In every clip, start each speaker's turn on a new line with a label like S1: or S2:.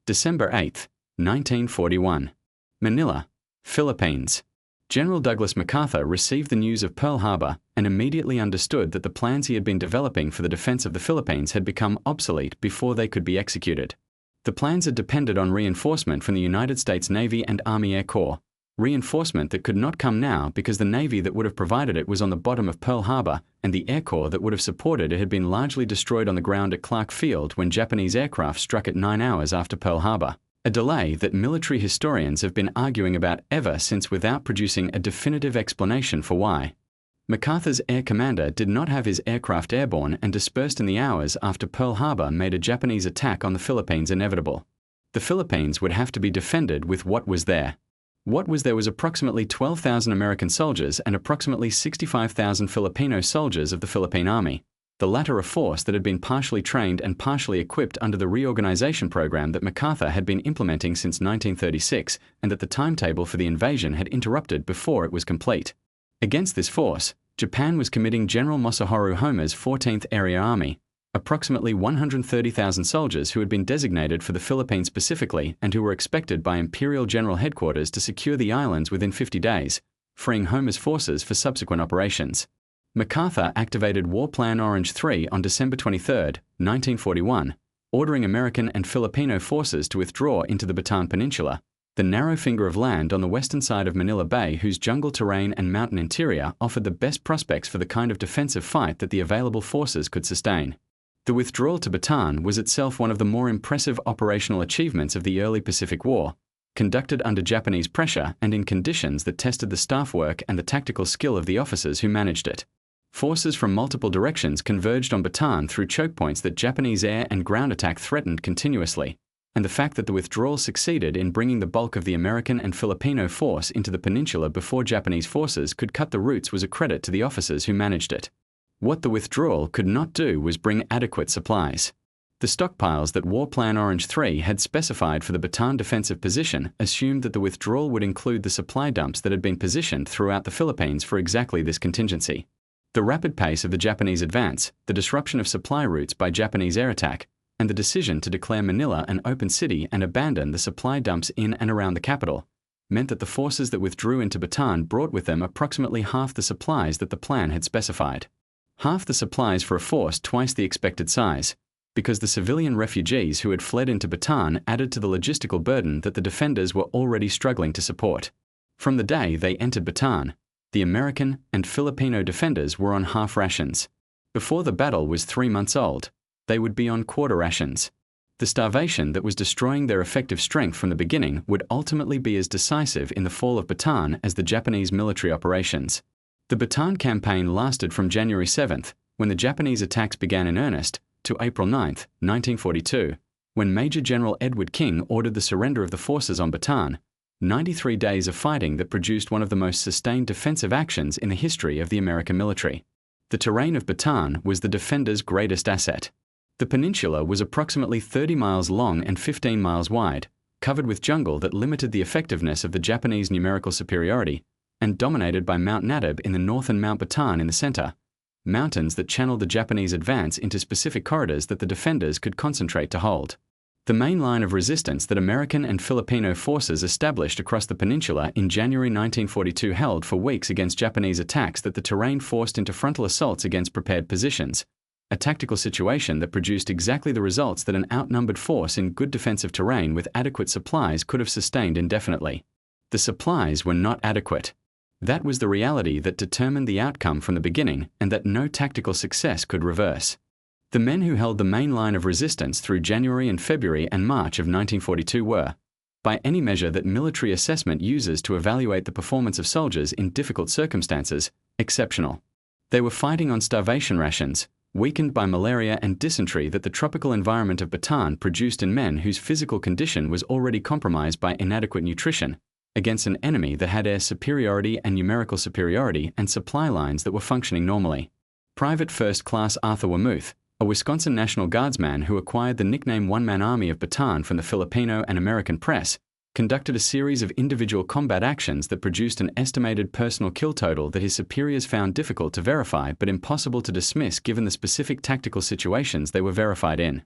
S1: December 8, 1941. Manila, Philippines. General Douglas MacArthur received the news of Pearl Harbor and immediately understood that the plans he had been developing for the defense of the Philippines had become obsolete before they could be executed. The plans had depended on reinforcement from the United States Navy and Army Air Corps, reinforcement that could not come now because the Navy that would have provided it was on the bottom of Pearl Harbor, and the Air Corps that would have supported it had been largely destroyed on the ground at Clark Field when Japanese aircraft struck it 9 hours after Pearl Harbor. A delay that military historians have been arguing about ever since without producing a definitive explanation for why. MacArthur's air commander did not have his aircraft airborne and dispersed in the hours after Pearl Harbor made a Japanese attack on the Philippines inevitable. The Philippines would have to be defended with what was there. What was there was approximately 12,000 American soldiers and approximately 65,000 Filipino soldiers of the Philippine Army, the latter a force that had been partially trained and partially equipped under the reorganization program that MacArthur had been implementing since 1936 and that the timetable for the invasion had interrupted before it was complete. Against this force, Japan was committing General Homma's 14th Area Army, approximately 130,000 soldiers who had been designated for the Philippines specifically and who were expected by Imperial General Headquarters to secure the islands within 50 days, freeing Homma's forces for subsequent operations. MacArthur activated War Plan Orange 3 on December 23, 1941, ordering American and Filipino forces to withdraw into the Bataan Peninsula, the narrow finger of land on the western side of Manila Bay whose jungle terrain and mountain interior offered the best prospects for the kind of defensive fight that the available forces could sustain. The withdrawal to Bataan was itself one of the more impressive operational achievements of the early Pacific War, conducted under Japanese pressure and in conditions that tested the staff work and the tactical skill of the officers who managed it. Forces from multiple directions converged on Bataan through choke points that Japanese air and ground attack threatened continuously, and the fact that the withdrawal succeeded in bringing the bulk of the American and Filipino force into the peninsula before Japanese forces could cut the routes was a credit to the officers who managed it. What the withdrawal could not do was bring adequate supplies. The stockpiles that War Plan Orange 3 had specified for the Bataan defensive position assumed that the withdrawal would include the supply dumps that had been positioned throughout the Philippines for exactly this contingency. The rapid pace of the Japanese advance, the disruption of supply routes by Japanese air attack, and the decision to declare Manila an open city and abandon the supply dumps in and around the capital, meant that the forces that withdrew into Bataan brought with them approximately half the supplies that the plan had specified. Half the supplies for a force twice the expected size, because the civilian refugees who had fled into Bataan added to the logistical burden that the defenders were already struggling to support. From the day they entered Bataan, the American and Filipino defenders were on half rations. Before the battle was 3 months old, they would be on quarter rations. The starvation that was destroying their effective strength from the beginning would ultimately be as decisive in the fall of Bataan as the Japanese military operations. The Bataan campaign lasted from January 7th, when the Japanese attacks began in earnest, to April 9, 1942, when Major General Edward King ordered the surrender of the forces on Bataan, 93 days of fighting that produced one of the most sustained defensive actions in the history of the American military. The terrain of Bataan was the defenders' greatest asset. The peninsula was approximately 30 miles long and 15 miles wide, covered with jungle that limited the effectiveness of the Japanese numerical superiority, and dominated by Mount Nadab in the north and Mount Bataan in the center, mountains that channeled the Japanese advance into specific corridors that the defenders could concentrate to hold. The main line of resistance that American and Filipino forces established across the peninsula in January 1942 held for weeks against Japanese attacks that the terrain forced into frontal assaults against prepared positions, a tactical situation that produced exactly the results that an outnumbered force in good defensive terrain with adequate supplies could have sustained indefinitely. The supplies were not adequate. That was the reality that determined the outcome from the beginning and that no tactical success could reverse. The men who held the main line of resistance through January and February and March of 1942 were, by any measure that military assessment uses to evaluate the performance of soldiers in difficult circumstances, exceptional. They were fighting on starvation rations, weakened by malaria and dysentery that the tropical environment of Bataan produced in men whose physical condition was already compromised by inadequate nutrition, against an enemy that had air superiority and numerical superiority and supply lines that were functioning normally. Private First Class Arthur Wermuth, a Wisconsin National Guardsman who acquired the nickname One-Man Army of Bataan from the Filipino and American press, conducted a series of individual combat actions that produced an estimated personal kill total that his superiors found difficult to verify but impossible to dismiss given the specific tactical situations they were verified in.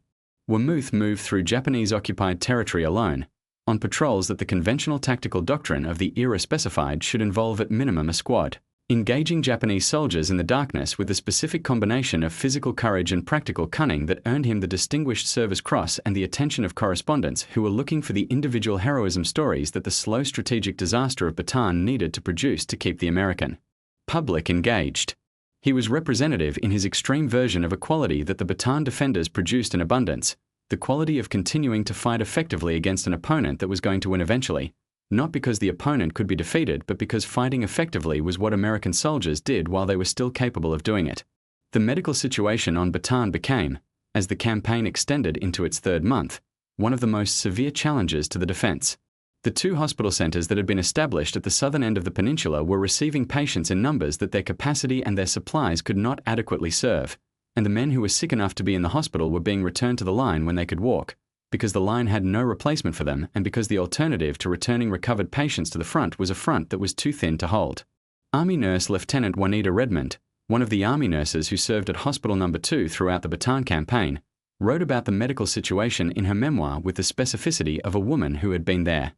S1: Wermuth moved through Japanese-occupied territory alone, on patrols that the conventional tactical doctrine of the era specified should involve at minimum a squad, engaging Japanese soldiers in the darkness with a specific combination of physical courage and practical cunning that earned him the Distinguished Service Cross and the attention of correspondents who were looking for the individual heroism stories that the slow strategic disaster of Bataan needed to produce to keep the American public engaged. He was representative in his extreme version of a quality that the Bataan defenders produced in abundance, the quality of continuing to fight effectively against an opponent that was going to win eventually, not because the opponent could be defeated, but because fighting effectively was what American soldiers did while they were still capable of doing it. The medical situation on Bataan became, as the campaign extended into its third month, one of the most severe challenges to the defense. The 2 hospital centers that had been established at the southern end of the peninsula were receiving patients in numbers that their capacity and their supplies could not adequately serve, and the men who were sick enough to be in the hospital were being returned to the line when they could walk, because the line had no replacement for them and because the alternative to returning recovered patients to the front was a front that was too thin to hold. Army nurse Lieutenant Juanita Redmond, one of the Army nurses who served at Hospital No. 2 throughout the Bataan campaign, wrote about the medical situation in her memoir with the specificity of a woman who had been there.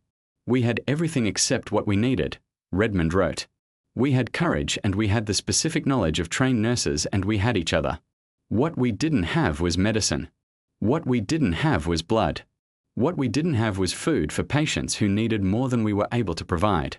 S1: "We had everything except what we needed," Redmond wrote. "We had courage and we had the specific knowledge of trained nurses and we had each other. What we didn't have was medicine. What we didn't have was blood. What we didn't have was food for patients who needed more than we were able to provide.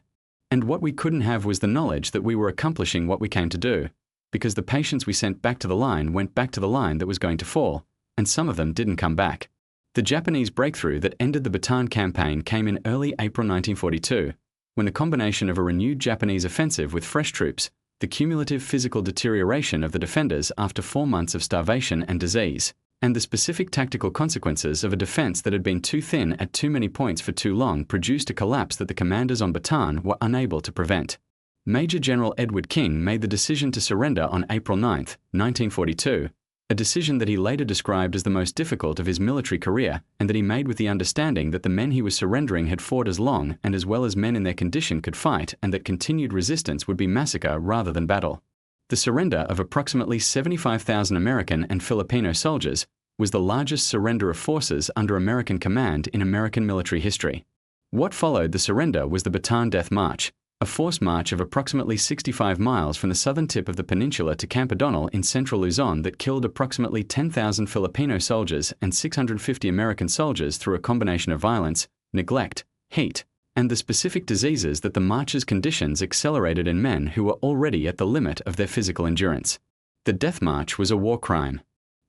S1: And what we couldn't have was the knowledge that we were accomplishing what we came to do, because the patients we sent back to the line went back to the line that was going to fall, and some of them didn't come back." The Japanese breakthrough that ended the Bataan campaign came in early April 1942, when the combination of a renewed Japanese offensive with fresh troops, the cumulative physical deterioration of the defenders after 4 months of starvation and disease, and the specific tactical consequences of a defense that had been too thin at too many points for too long produced a collapse that the commanders on Bataan were unable to prevent. Major General Edward King made the decision to surrender on April 9, 1942, a decision that he later described as the most difficult of his military career, and that he made with the understanding that the men he was surrendering had fought as long and as well as men in their condition could fight, and that continued resistance would be massacre rather than battle. The surrender of approximately 75,000 American and Filipino soldiers was the largest surrender of forces under American command in American military history. What followed the surrender was the Bataan Death March, a forced march of approximately 65 miles from the southern tip of the peninsula to Camp O'Donnell in central Luzon that killed approximately 10,000 Filipino soldiers and 650 American soldiers through a combination of violence, neglect, heat, and the specific diseases that the march's conditions accelerated in men who were already at the limit of their physical endurance. The Death March was a war crime.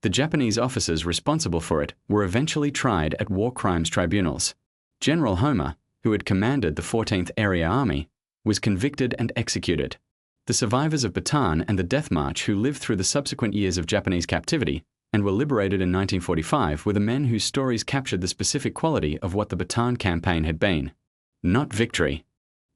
S1: The Japanese officers responsible for it were eventually tried at war crimes tribunals. General Homma, who had commanded the 14th Area Army, was convicted and executed. The survivors of Bataan and the Death March who lived through the subsequent years of Japanese captivity and were liberated in 1945 were the men whose stories captured the specific quality of what the Bataan campaign had been. Not victory.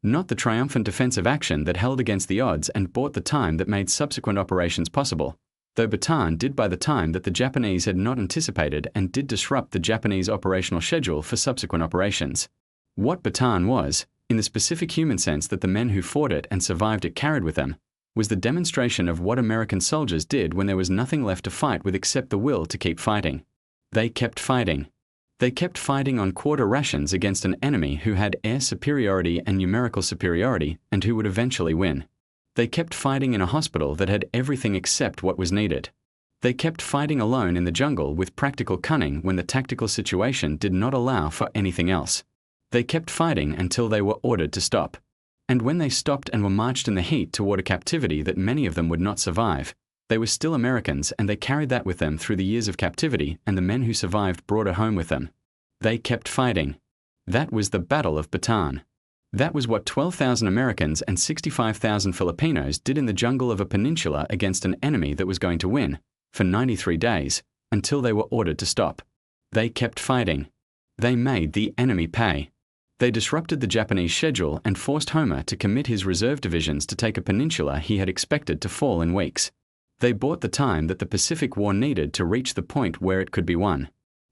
S1: Not the triumphant defensive action that held against the odds and bought the time that made subsequent operations possible, though Bataan did by the time that the Japanese had not anticipated and did disrupt the Japanese operational schedule for subsequent operations. What Bataan was, in the specific human sense that the men who fought it and survived it carried with them, was the demonstration of what American soldiers did when there was nothing left to fight with except the will to keep fighting. They kept fighting. They kept fighting on quarter rations against an enemy who had air superiority and numerical superiority and who would eventually win. They kept fighting in a hospital that had everything except what was needed. They kept fighting alone in the jungle with practical cunning when the tactical situation did not allow for anything else. They kept fighting until they were ordered to stop. And when they stopped and were marched in the heat toward a captivity that many of them would not survive, they were still Americans and they carried that with them through the years of captivity, and the men who survived brought it home with them. They kept fighting. That was the Battle of Bataan. That was what 12,000 Americans and 65,000 Filipinos did in the jungle of a peninsula against an enemy that was going to win, for 93 days, until they were ordered to stop. They kept fighting. They made the enemy pay. They disrupted the Japanese schedule and forced Homma to commit his reserve divisions to take a peninsula he had expected to fall in weeks. They bought the time that the Pacific War needed to reach the point where it could be won.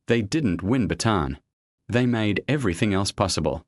S1: They didn't win Bataan. They made everything else possible.